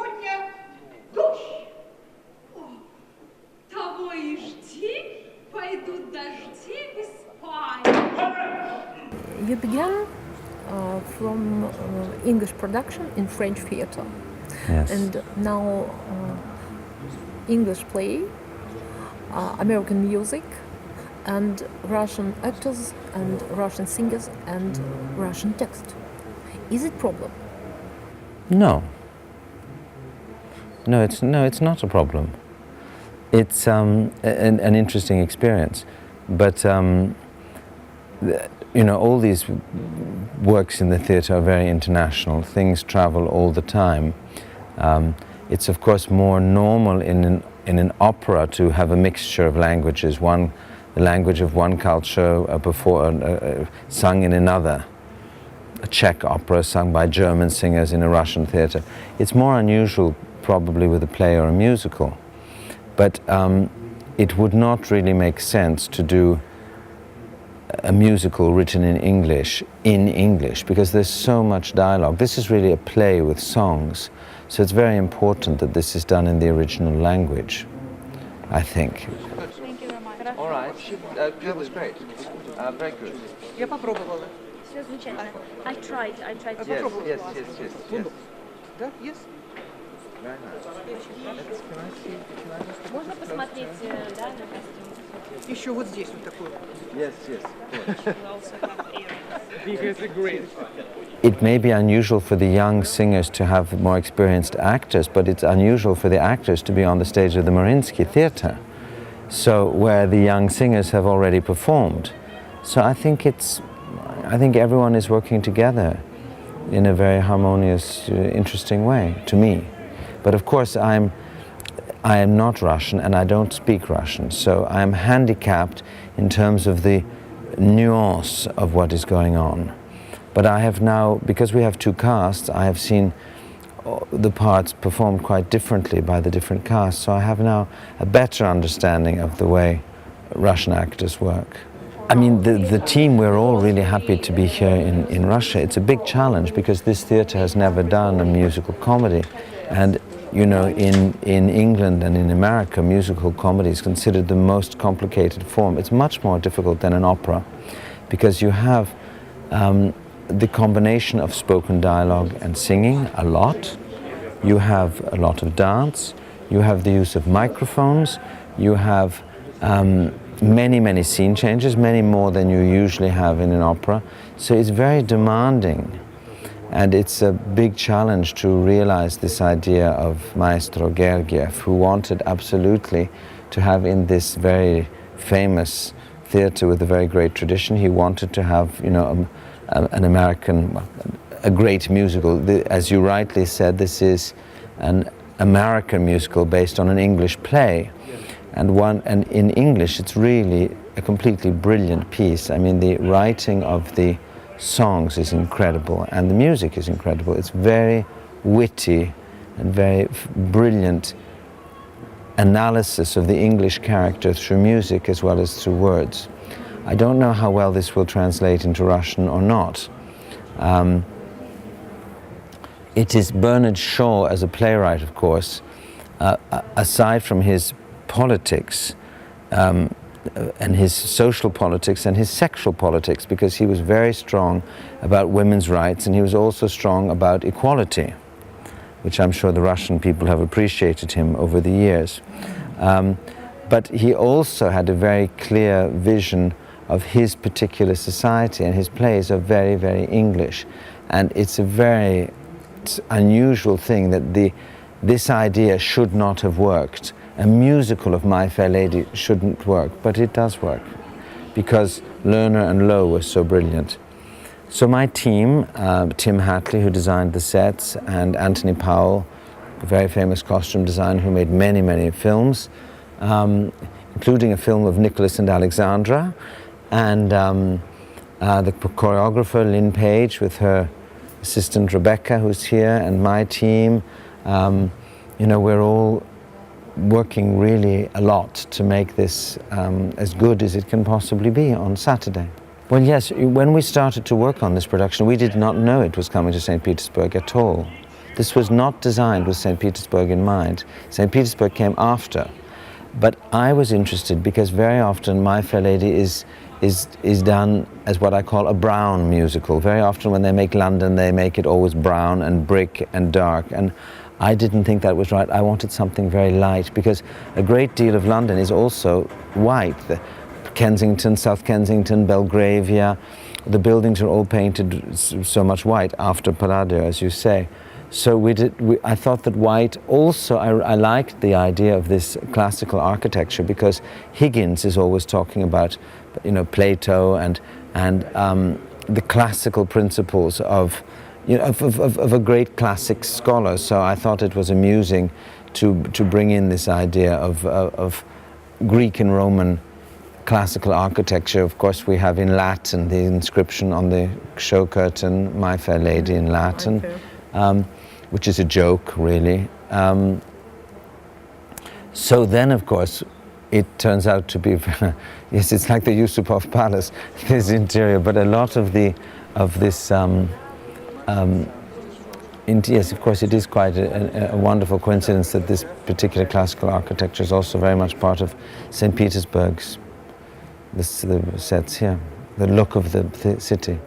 сегодня дождь. О, того и жди, пойдут дожди в Испанию. You began from English production in French theater. Yes. And now English play, American music, and Russian actors and Russian singers and Russian text. Is it problem? No. No, it's not a problem. It's an interesting experience, but all these works in the theatre are very international. Things travel all the time. It's of course more normal in an opera to have a mixture of languages. The language of one culture sung in another. A Czech opera sung by German singers in a Russian theatre. It's more unusual probably with a play or a musical. But it would not really make sense to do a musical written in English because there's so much dialogue. This is really a play with songs, so it's very important that this is done in the original language, I think. Thank you very much. All right. That was great. Very good. Я попробовала. Все замечательно. I tried. Yes. Да, yes. Very nice. Can I see? Можно посмотреть, да, на костюм? Еще вот здесь вот такой. Yes. It may be unusual for the young singers to have more experienced actors, but it's unusual for the actors to be on the stage of the Mariinsky Theatre, so where the young singers have already performed. So I think everyone is working together in a very harmonious, interesting way, to me. But of course I am not Russian and I don't speak Russian, so I am handicapped in terms of the nuance of what is going on. But I have now, because we have two casts, I have seen the parts performed quite differently by the different casts, so I have now a better understanding of the way Russian actors work. I mean, the team, we're all really happy to be here in Russia. It's a big challenge because this theatre has never done a musical comedy. And, in England and in America, musical comedy is considered the most complicated form. It's much more difficult than an opera because you have the combination of spoken dialogue and singing a lot. You have a lot of dance. You have the use of microphones. You have many scene changes, many more than you usually have in an opera. So it's very demanding. And it's a big challenge to realize this idea of Maestro Gergiev, who wanted absolutely to have in this very famous theater with a very great tradition, he wanted to have, an American, a great musical. As you rightly said, this is an American musical based on an English play. And in English, it's really a completely brilliant piece. I mean, the writing of the songs is incredible and the music is incredible. It's very witty and very brilliant analysis of the English character through music as well as through words. I don't know how well this will translate into Russian or not. It is Bernard Shaw as a playwright, of course, aside from his politics and his social politics and his sexual politics, because he was very strong about women's rights and he was also strong about equality, which I'm sure the Russian people have appreciated him over the years. But he also had a very clear vision of his particular society, and his plays are very English. And it's a very unusual thing that this idea should not have worked. A musical of My Fair Lady shouldn't work, but it does work because Lerner and Lowe were so brilliant. So my team, Tim Hatley, who designed the sets, and Anthony Powell, a very famous costume designer who made many films, including a film of Nicholas and Alexandra, and the choreographer Lynn Page with her assistant Rebecca, who's here, and my team. We're all working really a lot to make this as good as it can possibly be on Saturday. Well, yes, when we started to work on this production, we did not know it was coming to St. Petersburg at all. This was not designed with St. Petersburg in mind. St. Petersburg came after. But I was interested because very often My Fair Lady is done as what I call a brown musical. Very often when they make London, they make it always brown and brick and dark. And I didn't think that was right. I wanted something very light because a great deal of London is also white. The Kensington, South Kensington, Belgravia, the buildings are all painted so much white after Palladio, as you say. So I thought that white also, I liked the idea of this classical architecture because Higgins is always talking about, you know, Plato and the classical principles of, you know, of a great classic scholar. So I thought it was amusing to bring in this idea of Greek and Roman classical architecture. Of course, we have in Latin the inscription on the show curtain, My Fair Lady in Latin. Which is a joke, really. So then, of course, it turns out to be, yes, it's like the Yusupov Palace, this interior, but a lot of this, yes, of course, it is quite a wonderful coincidence that this particular classical architecture is also very much part of St. Petersburg's, the sets here, the look of the city.